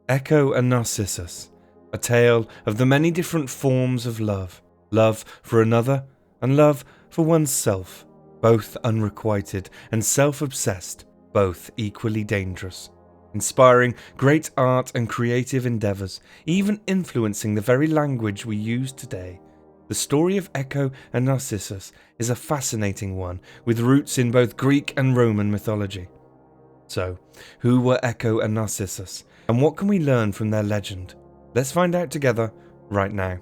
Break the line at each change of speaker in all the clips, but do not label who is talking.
Echo and Narcissus, a tale of the many different forms of love, love for another and love for oneself, both unrequited and self-obsessed, both equally dangerous, inspiring great art and creative endeavours, even influencing the very language we use today. The story of Echo and Narcissus is a fascinating one, with roots in both Greek and Roman mythology. So, who were Echo and Narcissus, and what can we learn from their legend? Let's find out together right now.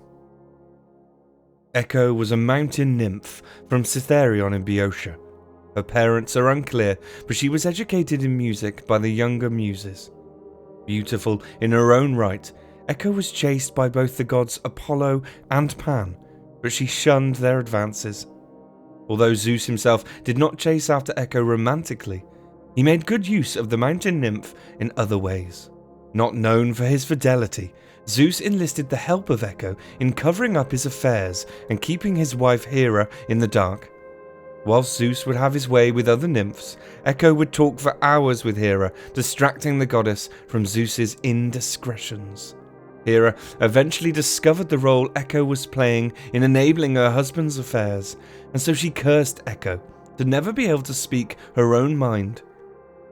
Echo was a mountain nymph from Cytherion in Boeotia. Her parents are unclear, but she was educated in music by the younger muses. Beautiful in her own right, Echo was chased by both the gods Apollo and Pan, but she shunned their advances. Although Zeus himself did not chase after Echo romantically, he made good use of the mountain nymph in other ways. Not known for his fidelity, Zeus enlisted the help of Echo in covering up his affairs and keeping his wife Hera in the dark. Whilst Zeus would have his way with other nymphs, Echo would talk for hours with Hera, distracting the goddess from Zeus's indiscretions. Hera eventually discovered the role Echo was playing in enabling her husband's affairs, and so she cursed Echo to never be able to speak her own mind.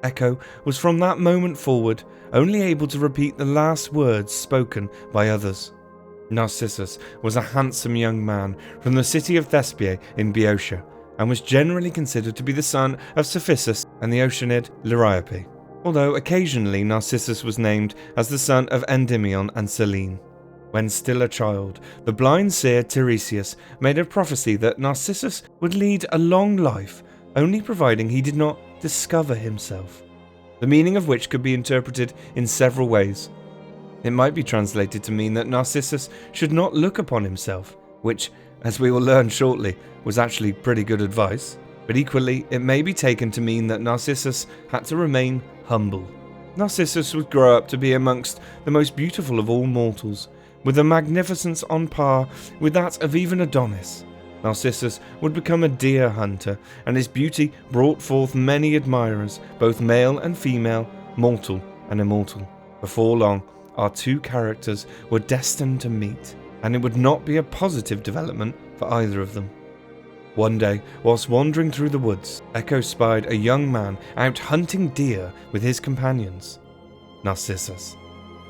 Echo was from that moment forward only able to repeat the last words spoken by others. Narcissus was a handsome young man from the city of Thespiae in Boeotia, and was generally considered to be the son of Cephissus and the Oceanid Liriope, although occasionally Narcissus was named as the son of Endymion and Selene. When still a child, the blind seer Tiresias made a prophecy that Narcissus would lead a long life, only providing he did not discover himself, the meaning of which could be interpreted in several ways. It might be translated to mean that Narcissus should not look upon himself, which, as we will learn shortly, was actually pretty good advice, but equally it may be taken to mean that Narcissus had to remain humble. Narcissus would grow up to be amongst the most beautiful of all mortals, with a magnificence on par with that of even Adonis. Narcissus would become a deer hunter, and his beauty brought forth many admirers, both male and female, mortal and immortal. Before long, our two characters were destined to meet, and it would not be a positive development for either of them. One day, whilst wandering through the woods, Echo spied a young man out hunting deer with his companions, Narcissus.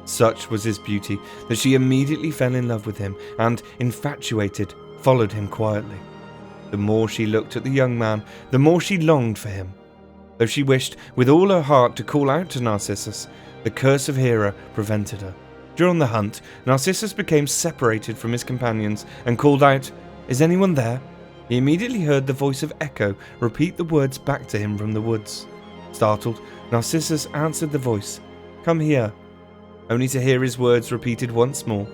Such was his beauty that she immediately fell in love with him and, infatuated, followed him quietly. The more she looked at the young man, the more she longed for him. Though she wished with all her heart to call out to Narcissus, the curse of Hera prevented her. During the hunt, Narcissus became separated from his companions and called out, "Is anyone there?" He immediately heard the voice of Echo repeat the words back to him from the woods. Startled, Narcissus answered the voice, "Come here," only to hear his words repeated once more.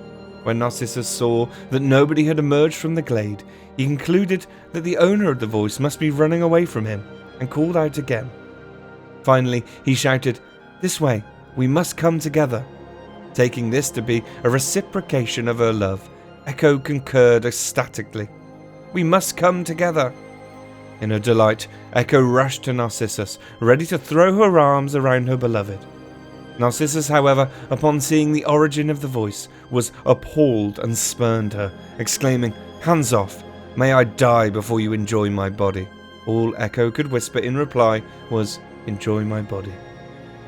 When Narcissus saw that nobody had emerged from the glade, he concluded that the owner of the voice must be running away from him, and called out again. Finally, he shouted, "This way, we must come together." Taking this to be a reciprocation of her love, Echo concurred ecstatically. "We must come together." In her delight, Echo rushed to Narcissus, ready to throw her arms around her beloved. Narcissus, however, upon seeing the origin of the voice, was appalled and spurned her, exclaiming, "Hands off! May I die before you enjoy my body." All Echo could whisper in reply was, "Enjoy my body."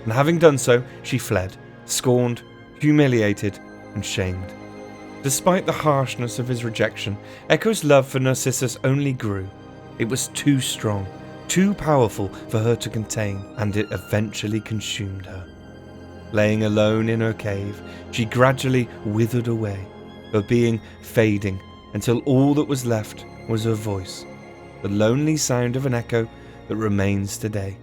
And having done so, she fled, scorned, humiliated, and shamed. Despite the harshness of his rejection, Echo's love for Narcissus only grew. It was too strong, too powerful for her to contain, and it eventually consumed her. Laying alone in her cave, she gradually withered away, her being fading until all that was left was her voice, the lonely sound of an echo that remains today.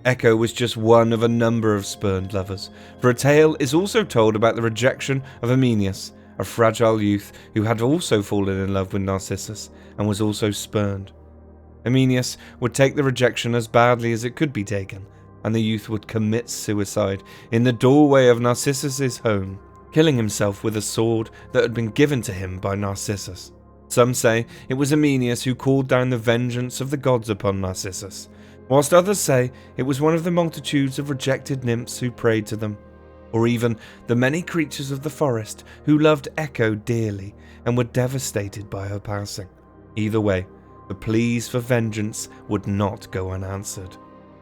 Echo was just one of a number of spurned lovers, for a tale is also told about the rejection of Amenius, a fragile youth who had also fallen in love with Narcissus and was also spurned. Amenius would take the rejection as badly as it could be taken, and the youth would commit suicide in the doorway of Narcissus's home, killing himself with a sword that had been given to him by Narcissus. Some say it was Amenius who called down the vengeance of the gods upon Narcissus, whilst others say it was one of the multitudes of rejected nymphs who prayed to them. or even the many creatures of the forest who loved Echo dearly and were devastated by her passing. Either way, the pleas for vengeance would not go unanswered.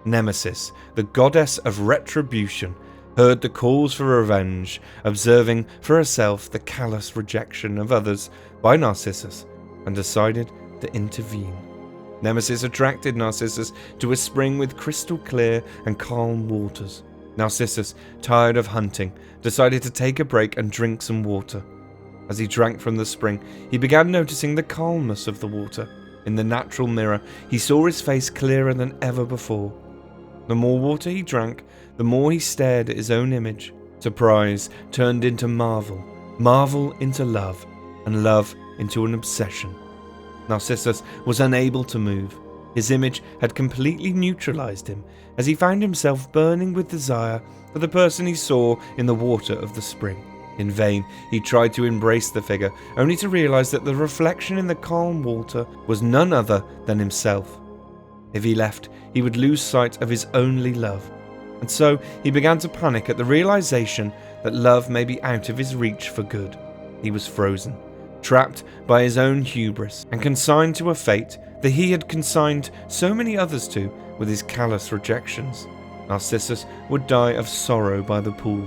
Nemesis, the goddess of retribution, heard the calls for revenge, observing for herself the callous rejection of others by Narcissus, and decided to intervene. Nemesis attracted Narcissus to a spring with crystal clear and calm waters. Narcissus, tired of hunting, decided to take a break and drink some water. As he drank from the spring, he began noticing the calmness of the water. In the natural mirror, he saw his face clearer than ever before. The more water he drank, the more he stared at his own image. Surprise turned into marvel, marvel into love, and love into an obsession. Narcissus was unable to move. His image had completely neutralized him, as he found himself burning with desire for the person he saw in the water of the spring. In vain, he tried to embrace the figure, only to realize that the reflection in the calm water was none other than himself. If he left, he would lose sight of his only love, and so he began to panic at the realization that love may be out of his reach for good. He was frozen, trapped by his own hubris, and consigned to a fate that he had consigned so many others to with his callous rejections. Narcissus would die of sorrow by the pool,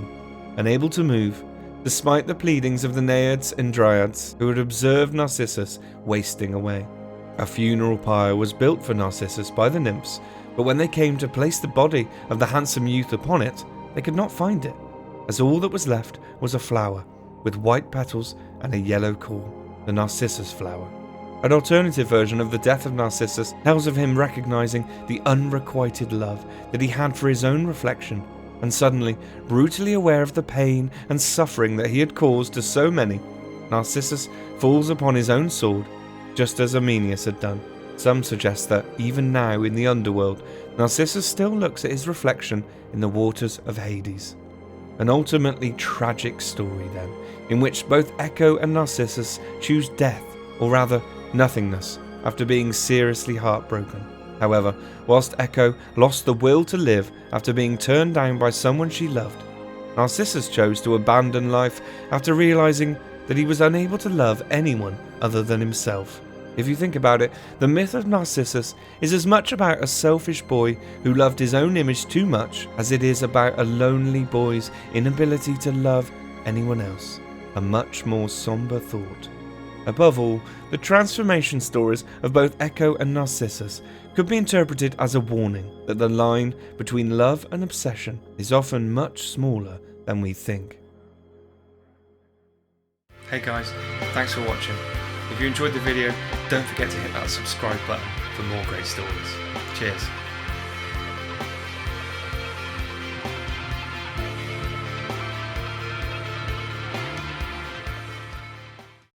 unable to move, despite the pleadings of the Naiads and Dryads who had observed Narcissus wasting away. A funeral pyre was built for Narcissus by the nymphs, but when they came to place the body of the handsome youth upon it, they could not find it, as all that was left was a flower with white petals and a yellow core, the Narcissus flower. An alternative version of the death of Narcissus tells of him recognizing the unrequited love that he had for his own reflection, and suddenly, brutally aware of the pain and suffering that he had caused to so many, Narcissus falls upon his own sword, just as Arminius had done. Some suggest that, even now in the underworld, Narcissus still looks at his reflection in the waters of Hades. An ultimately tragic story, then, in which both Echo and Narcissus choose death, or rather, nothingness, after being seriously heartbroken. However, whilst Echo lost the will to live after being turned down by someone she loved, Narcissus chose to abandon life after realizing that he was unable to love anyone other than himself. If you think about it, the myth of Narcissus is as much about a selfish boy who loved his own image too much as it is about a lonely boy's inability to love anyone else. A much more somber thought. Above all, the transformation stories of both Echo and Narcissus could be interpreted as a warning that the line between love and obsession is often much smaller than we think. Hey guys, thanks for watching. If you enjoyed the video, don't forget to hit that subscribe button for more great stories. Cheers.